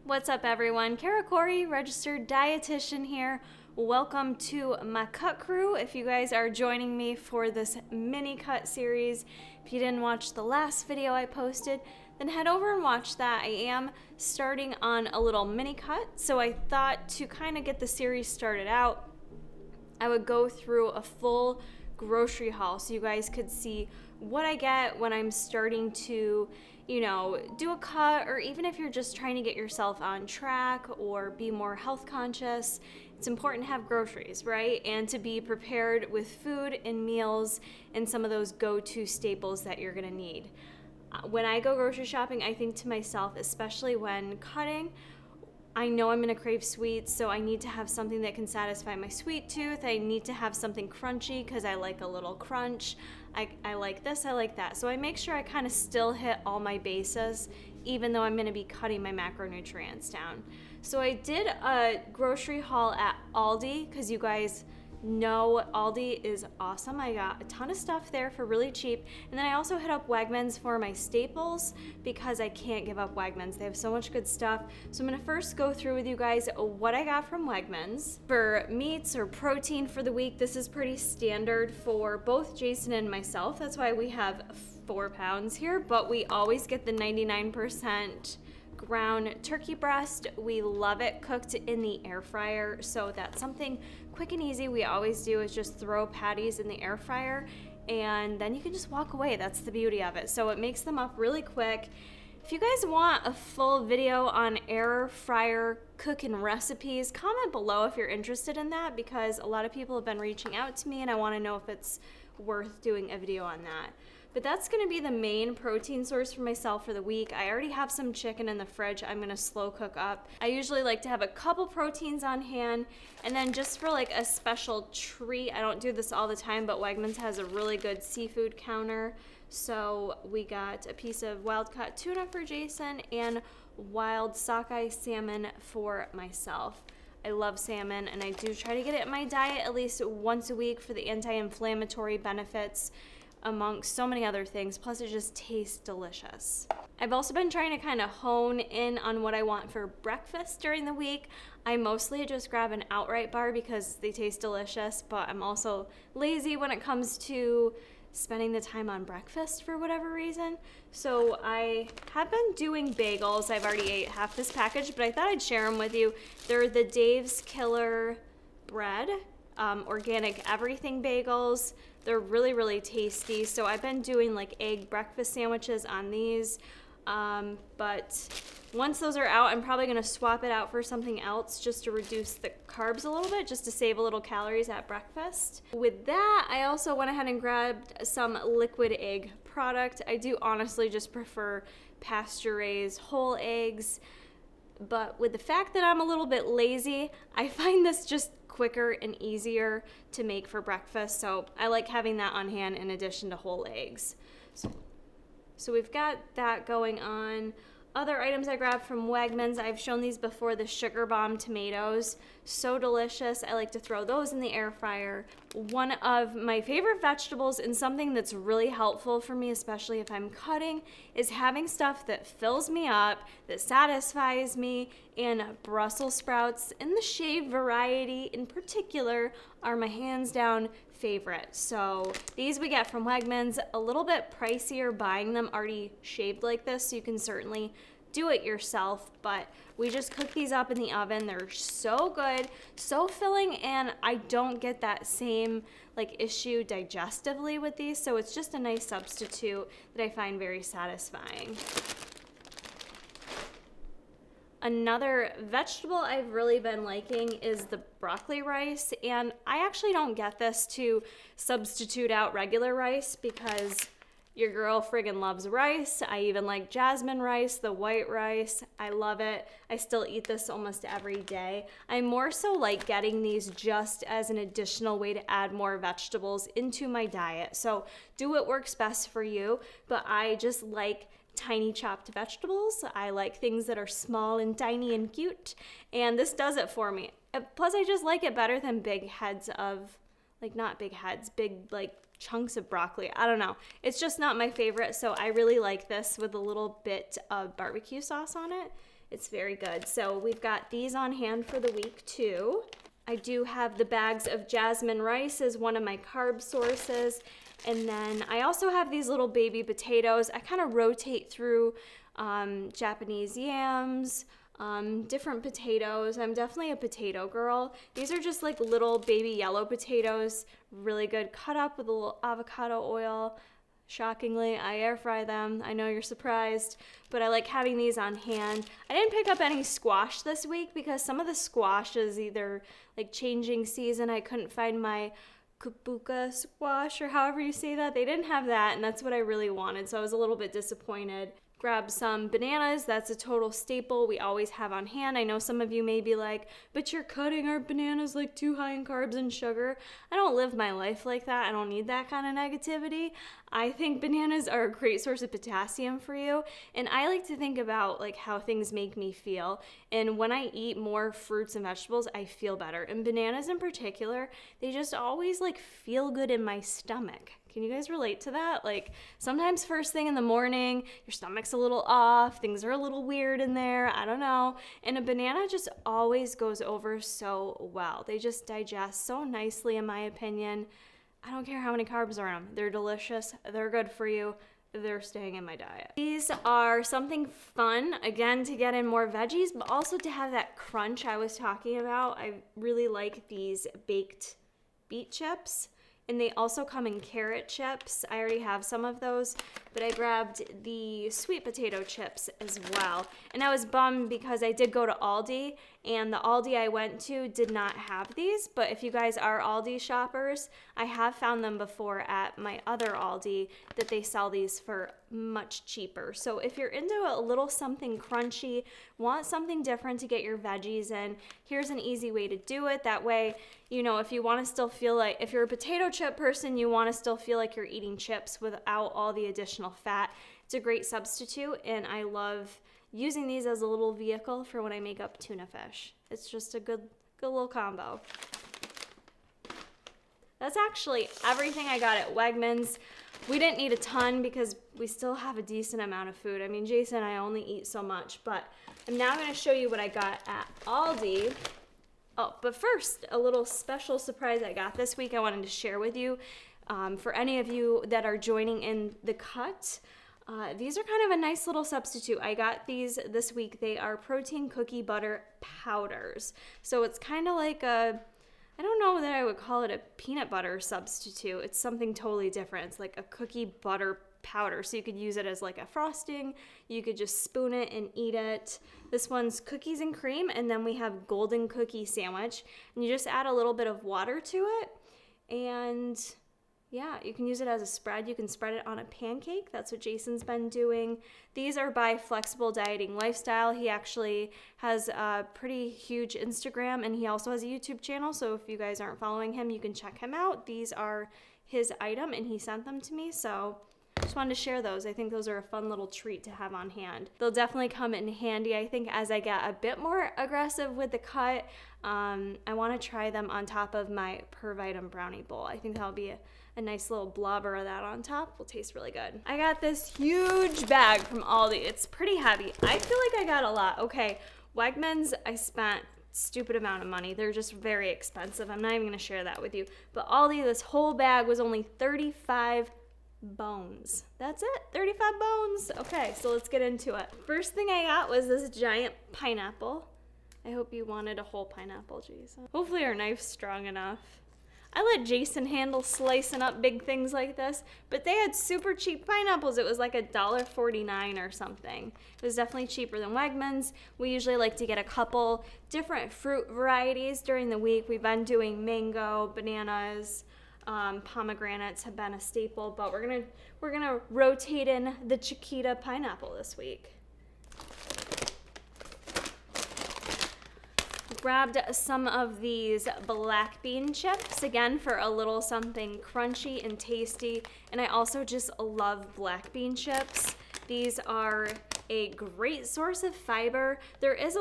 What's up, everyone? Kara Corey, registered dietitian here. Welcome to my cut crew. If you guys are joining me for this mini cut series, if you didn't watch the last video I posted, then head over and watch that. I am starting on a little mini cut, so I thought to kind of get the series started out, I would go through a full grocery haul so you guys could see what I get when I'm starting to, do a cut, or even if you're just trying to get yourself on track or be more health conscious. It's important to have groceries, right? And to be prepared with food and meals and some of those go-to staples that you're gonna need. When I go grocery shopping, I think to myself, especially when cutting, I know I'm gonna crave sweets, so I need to have something that can satisfy my sweet tooth. I need to have something crunchy because I like a little crunch. I like this, I like that. So I make sure I kind of still hit all my bases, even though I'm gonna be cutting my macronutrients down. So I did a grocery haul at Aldi, because you guys know Aldi is awesome. I got a ton of stuff there for really cheap. And then I also hit up Wegmans for my staples because I can't give up Wegmans. They have so much good stuff. So I'm gonna first go through with you guys what I got from Wegmans. For meats or protein for the week, this is pretty standard for both Jason and myself. That's why we have 4 pounds here, but we always get the 99% ground turkey breast. We love it cooked in the air fryer, so that's something quick and easy we always do, is just throw patties in the air fryer and then you can just walk away. That's the beauty of it. So it makes them up really quick. If you guys want a full video on air fryer cooking recipes, comment below if you're interested in that, because a lot of people have been reaching out to me and I want to know if it's worth doing a video on that. But that's gonna be the main protein source for myself for the week. I already have some chicken in the fridge I'm gonna slow cook up. I usually like to have a couple proteins on hand, and then just for like a special treat, I don't do this all the time, but Wegmans has a really good seafood counter. So we got a piece of wild caught tuna for Jason and wild sockeye salmon for myself. I love salmon, and I do try to get it in my diet at least once a week for the anti-inflammatory benefits, amongst so many other things. Plus it just tastes delicious. I've also been trying to kind of hone in on what I want for breakfast during the week. I mostly just grab an outright bar because they taste delicious, but I'm also lazy when it comes to spending the time on breakfast for whatever reason. So I have been doing bagels. I've already ate half this package, but I thought I'd share them with you. They're the Dave's Killer bread, organic everything bagels. They're really, really tasty. So I've been doing like egg breakfast sandwiches on these. But once those are out, I'm probably gonna swap it out for something else just to reduce the carbs a little bit, just to save a little calories at breakfast. With that, I also went ahead and grabbed some liquid egg product. I do honestly just prefer pasture-raised whole eggs. But with the fact that I'm a little bit lazy, I find this just quicker and easier to make for breakfast, so I like having that on hand in addition to whole eggs. So we've got that going on. Other items I grabbed from Wegmans, I've shown these before, the Sugar Bomb tomatoes. So delicious. I like to throw those in the air fryer. One of my favorite vegetables, and something that's really helpful for me, especially if I'm cutting, is having stuff that fills me up, that satisfies me, and Brussels sprouts in the shaved variety in particular are my hands down favorite. So these we get from Wegmans, a little bit pricier buying them already shaved like this, so you can certainly do it yourself, but we just cook these up in the oven. They're so good, so filling, and I don't get that same issue digestively with these, so it's just a nice substitute that I find very satisfying. Another vegetable I've really been liking is the broccoli rice, and I actually don't get this to substitute out regular rice because your girl friggin' loves rice. I even like jasmine rice, the white rice. I love it. I still eat this almost every day. I more so like getting these just as an additional way to add more vegetables into my diet. So do what works best for you, but I just like tiny chopped vegetables. I like things that are small and tiny and cute, and this does it for me. Plus, I just like it better than big heads of, not big heads, big chunks of broccoli. I don't know. It's just not my favorite, so I really like this with a little bit of barbecue sauce on it. It's very good. So we've got these on hand for the week too. I do have the bags of jasmine rice as one of my carb sources. And then I also have these little baby potatoes. I kind of rotate through Japanese yams, different potatoes. I'm definitely a potato girl. These are just like little baby yellow potatoes, really good, cut up with a little avocado oil. Shockingly, I air fry them. I know you're surprised, but I like having these on hand. I didn't pick up any squash this week because some of the squash is either like changing season. I couldn't find my kabuka squash or however you say that. They didn't have that, and that's what I really wanted, so I was a little bit disappointed. Grab some bananas. That's a total staple we always have on hand. I know some of you may be like, but you're cutting our bananas like too high in carbs and sugar. I don't live my life like that. I don't need that kind of negativity. I think bananas are a great source of potassium for you, and I like to think about like how things make me feel, and when I eat more fruits and vegetables, I feel better. And bananas in particular, they just always like feel good in my stomach. Can you guys relate to that? Like sometimes first thing in the morning, your stomach's a little off, things are a little weird in there, I don't know. And a banana just always goes over so well. They just digest so nicely in my opinion. I don't care how many carbs are in them. They're delicious, they're good for you, they're staying in my diet. These are something fun, again, to get in more veggies, but also to have that crunch I was talking about. I really like these baked beet chips. And they also come in carrot chips. I already have some of those, but I grabbed the sweet potato chips as well. And I was bummed because I did go to Aldi, and the Aldi I went to did not have these. But if you guys are Aldi shoppers, I have found them before at my other Aldi that they sell these for much cheaper. So if you're into a little something crunchy, want something different to get your veggies in, here's an easy way to do it. That way, you know, if you want to still feel like, if you're a potato chip person, you want to still feel like you're eating chips without all the additional fat. It's a great substitute, and I love using these as a little vehicle for when I make up tuna fish. It's just a good little combo. That's actually everything I got at Wegmans. We didn't need a ton because we still have a decent amount of food. I mean, Jason and I only eat so much, but I'm now going to show you what I got at Aldi. Oh, but first, a little special surprise I got this week I wanted to share with you. For any of you that are joining in the cut, these are kind of a nice little substitute. I got these this week. They are protein cookie butter powders. So it's kind of like a, I don't know that I would call it a peanut butter substitute. It's something totally different. It's like a cookie butter powder. So you could use it as like a frosting. You could just spoon it and eat it. This one's cookies and cream, and then we have golden cookie sandwich. And you just add a little bit of water to it, and yeah, you can use it as a spread. You can spread it on a pancake. That's what Jason's been doing. These are by Flexible Dieting Lifestyle. He actually has a pretty huge Instagram, and he also has a YouTube channel. So if you guys aren't following him, you can check him out. These are his item, and he sent them to me. So just wanted to share those. I think those are a fun little treat to have on hand. They'll definitely come in handy, I think, as I get a bit more aggressive with the cut. I want to try them on top of my Per Vitam brownie bowl. I think that'll be a nice little blobber of that on top. Will taste really good. I got this huge bag from Aldi. It's pretty heavy. I feel like I got a lot. Okay, Wegmans, I spent stupid amount of money. They're just very expensive. I'm not even going to share that with you. But Aldi, this whole bag was only 35 bones. That's it, 35 bones. Okay, so let's get into it. First thing I got was this giant pineapple. I hope you wanted a whole pineapple, Jason. Hopefully our knife's strong enough. I let Jason handle slicing up big things like this, but they had super cheap pineapples. It was like $1.49 or something. It was definitely cheaper than Wegmans. We usually like to get a couple different fruit varieties during the week. We've been doing mango, bananas, pomegranates have been a staple, but we're gonna rotate in the Chiquita pineapple this week. Grabbed some of these black bean chips, again, for a little something crunchy and tasty. And I also just love black bean chips. These are a great source of fiber. There is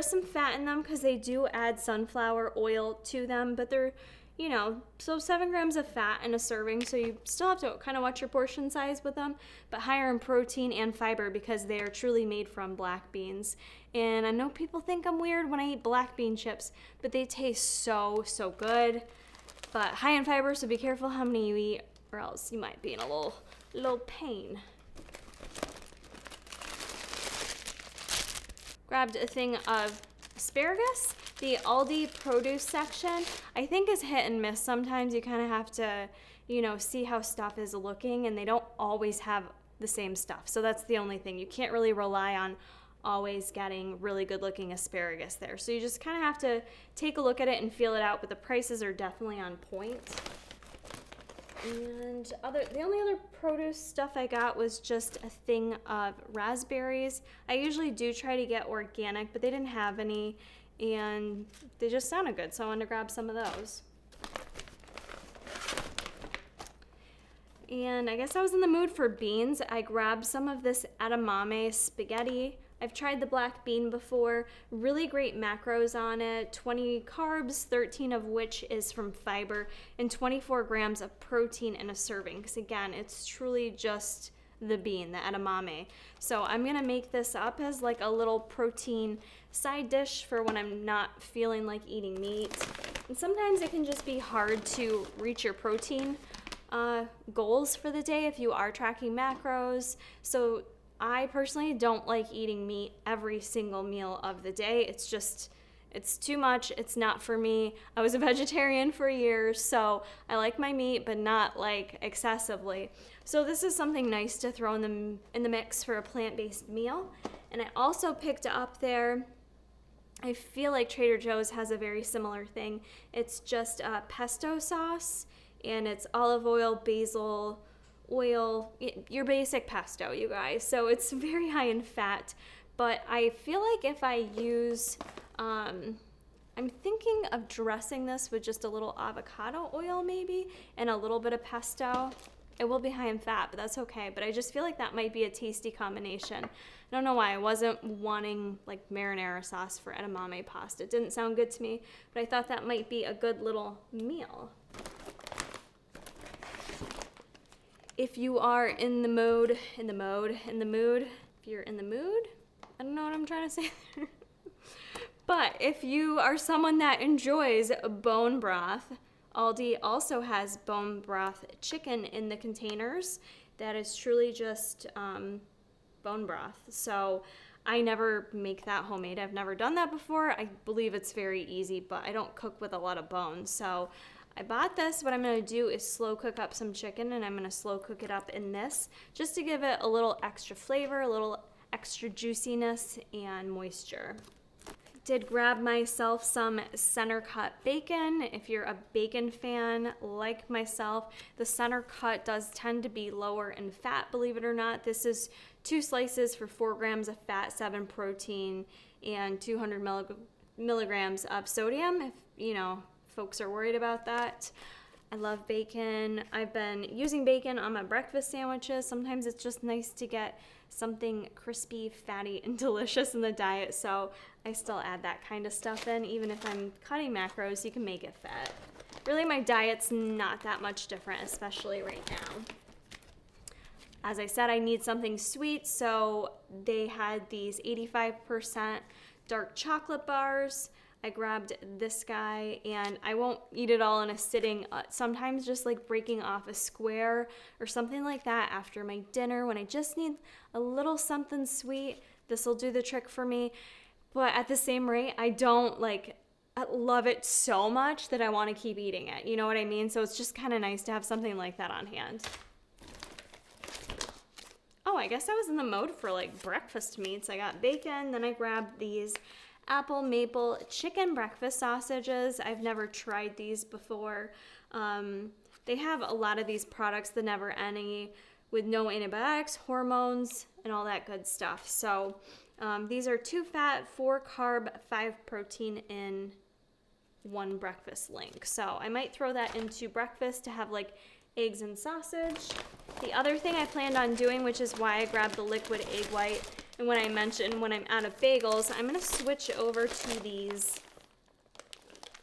some fat in them because they do add sunflower oil to them, but they're, you know, so 7 grams of fat in a serving, so you still have to kind of watch your portion size with them, but higher in protein and fiber because they are truly made from black beans. And I know people think I'm weird when I eat black bean chips, but they taste so good. But high in fiber, so be careful how many you eat, or else you might be in a little pain. Grabbed a thing of asparagus. The Aldi produce section, I think, is hit and miss. Sometimes you kind of have to, see how stuff is looking, and they don't always have the same stuff. So that's the only thing. You can't really rely on always getting really good looking asparagus there. So you just kind of have to take a look at it and feel it out, but the prices are definitely on point. And the only other produce stuff I got was just a thing of raspberries. I usually do try to get organic, but they didn't have any, and they just sounded good, so I wanted to grab some of those. And I guess I was in the mood for beans. I grabbed some of this edamame spaghetti. I've tried the black bean before. Really great macros on it. 20 carbs, 13 of which is from fiber, and 24 grams of protein in a serving. Because again, it's truly just the bean, the edamame. So I'm gonna make this up as like a little protein side dish for when I'm not feeling like eating meat. And sometimes it can just be hard to reach your protein goals for the day if you are tracking macros. So I personally don't like eating meat every single meal of the day. It's too much. It's not for me. I was a vegetarian for years, so I like my meat, but not like excessively. So this is something nice to throw in the mix for a plant-based meal. And I also picked up there, I feel like Trader Joe's has a very similar thing. It's just pesto sauce, and it's olive oil, basil oil, your basic pesto, you guys. So it's very high in fat, but I feel like if I use, I'm thinking of dressing this with just a little avocado oil maybe, and a little bit of pesto. It will be high in fat, but that's okay. But I just feel like that might be a tasty combination. I don't know why I wasn't wanting like marinara sauce for edamame pasta. It didn't sound good to me, but I thought that might be a good little meal. If you are in the mood, if you're in the mood, I don't know what I'm trying to say there. But if you are someone that enjoys bone broth, Aldi also has bone broth chicken in the containers. That is truly just bone broth. So I never make that homemade. I've never done that before. I believe it's very easy, but I don't cook with a lot of bones. So I bought this. What I'm going to do is slow cook up some chicken, and I'm going to slow cook it up in this just to give it a little extra flavor, a little extra juiciness and moisture. Did grab myself some center cut bacon. If you're a bacon fan like myself, the center cut does tend to be lower in fat, believe it or not. This is 2 slices for 4 grams of fat, 7 protein, and 200 milligrams of sodium, if folks are worried about that. I love bacon. I've been using bacon on my breakfast sandwiches. Sometimes it's just nice to get something crispy, fatty, and delicious in the diet, so I still add that kind of stuff in. Even if I'm cutting macros, you can make it fit. Really, my diet's not that much different, especially right now. As I said, I need something sweet, so they had these 85% dark chocolate bars. I grabbed this guy, and I won't eat it all in a sitting. Sometimes just like breaking off a square or something like that after my dinner when I just need a little something sweet, this will do the trick for me. But at the same rate, I love it so much that I want to keep eating it. You know what I mean? So it's just kind of nice to have something like that on hand. Oh, I guess I was in the mode for like breakfast meats. I got bacon, then I grabbed these apple maple chicken breakfast sausages. I've never tried these before. They have a lot of these products, the Never Any, with no antibiotics, hormones, and all that good stuff. So these are 2 fat, 4 carb, 5 protein in 1 breakfast link. So I might throw that into breakfast to have like eggs and sausage. The other thing I planned on doing, which is why I grabbed the liquid egg white, and when I mentioned when I'm out of bagels, I'm going to switch over to these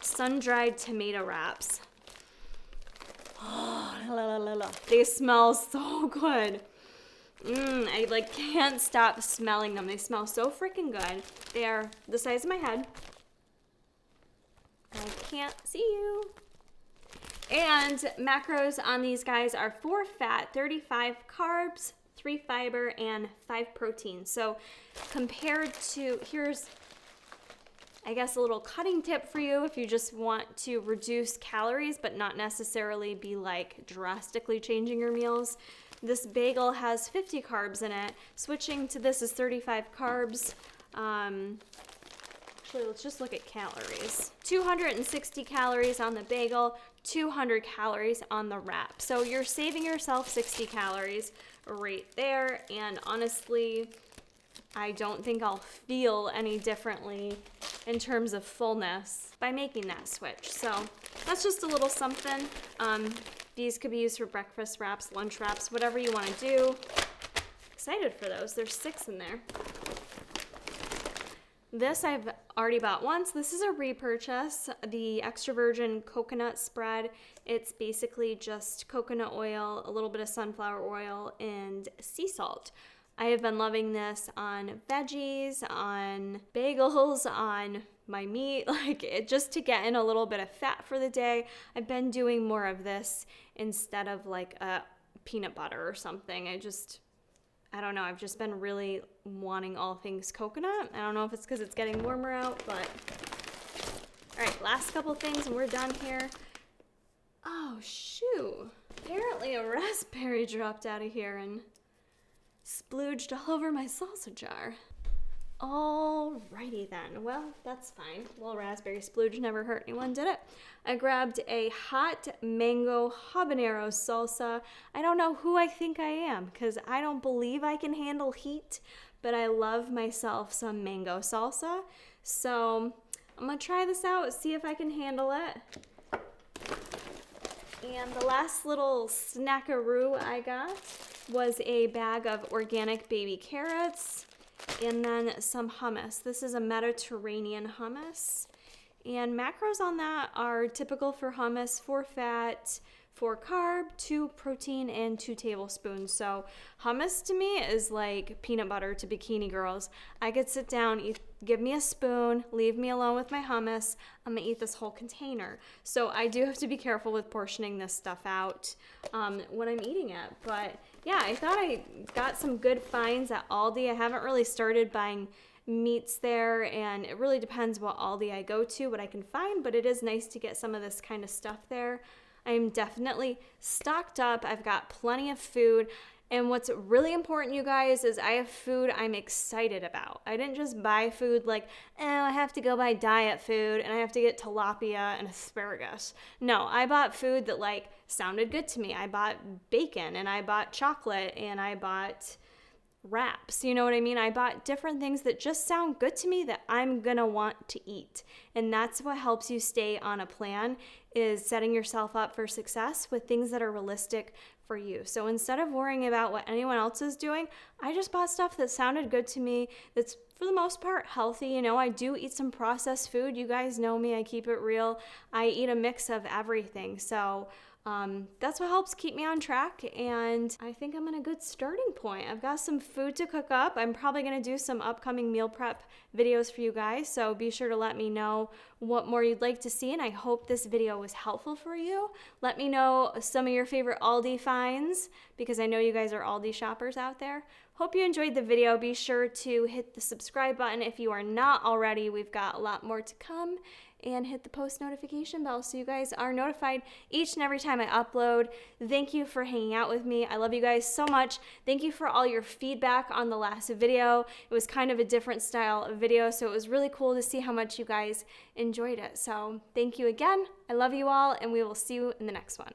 sun-dried tomato wraps. Oh, they smell so good. I like can't stop smelling them. They smell so freaking good. They are the size of my head. I can't see you. And macros on these guys are 4 fat, 35 carbs, 3 fiber, and 5 protein. So compared to, here's, I guess, a little cutting tip for you if you just want to reduce calories but not necessarily be like drastically changing your meals. This bagel has 50 carbs in it. Switching to this is 35 carbs. Actually, let's just look at calories. 260 calories on the bagel, 200 calories on the wrap. So you're saving yourself 60 calories right there. And honestly, I don't think I'll feel any differently in terms of fullness by making that switch. So that's just a little something. These could be used for breakfast wraps, lunch wraps, whatever you want to do. Excited for those. There's 6 in there. This I've already bought once. This is a repurchase, the extra virgin coconut spread. It's basically just coconut oil, a little bit of sunflower oil, and sea salt. I have been loving this on veggies, on bagels, on my meat, just to get in a little bit of fat for the day. I've been doing more of this instead of like a peanut butter or something. I don't know, I've just been really wanting all things coconut. I don't know if it's because it's getting warmer out, but all right, last couple things and we're done here. Oh, shoot. Apparently a raspberry dropped out of here and splooged all over my salsa jar. Alrighty then. Well, that's fine. Well, raspberry splooge never hurt anyone, did it? I grabbed a hot mango habanero salsa. I don't know who I think I am because I don't believe I can handle heat, but I love myself some mango salsa. So I'm gonna try this out, see if I can handle it. And the last little snackaroo I got was a bag of organic baby carrots. And then some hummus. This is a Mediterranean hummus. And macros on that are typical for hummus: 4 fat, 4 carb, 2 protein, and 2 tablespoons. So hummus to me is like peanut butter to bikini girls. I could sit down, give me a spoon, leave me alone with my hummus. I'm gonna eat this whole container. So I do have to be careful with portioning this stuff out when I'm eating it. But yeah, I thought I got some good finds at Aldi. I haven't really started buying meats there, and it really depends what Aldi I go to, what I can find, but it is nice to get some of this kind of stuff there. I'm definitely stocked up. I've got plenty of food. And what's really important, you guys, is I have food I'm excited about. I didn't just buy food like, I have to go buy diet food and I have to get tilapia and asparagus. No, I bought food that sounded good to me. I bought bacon and I bought chocolate and I bought wraps. You know what I mean? I bought different things that just sound good to me that I'm gonna want to eat. And that's what helps you stay on a plan, is setting yourself up for success with things that are realistic for you. So instead of worrying about what anyone else is doing, I just bought stuff that sounded good to me, that's for the most part healthy. You know, I do eat some processed food. You guys know me, I keep it real. I eat a mix of everything. So that's what helps keep me on track, and I think I'm in a good starting point. I've got some food to cook up. I'm probably going to do some upcoming meal prep videos for you guys, so be sure to let me know what more you'd like to see, and I hope this video was helpful for you. Let me know some of your favorite Aldi finds, because I know you guys are Aldi shoppers out there. Hope you enjoyed the video. Be sure to hit the subscribe button if you are not already. We've got a lot more to come. And hit the post notification bell so you guys are notified each and every time I upload. Thank you for hanging out with me. I love you guys so much. Thank you for all your feedback on the last video. It was kind of a different style of video, so it was really cool to see how much you guys enjoyed it. So thank you again. I love you all, and we will see you in the next one.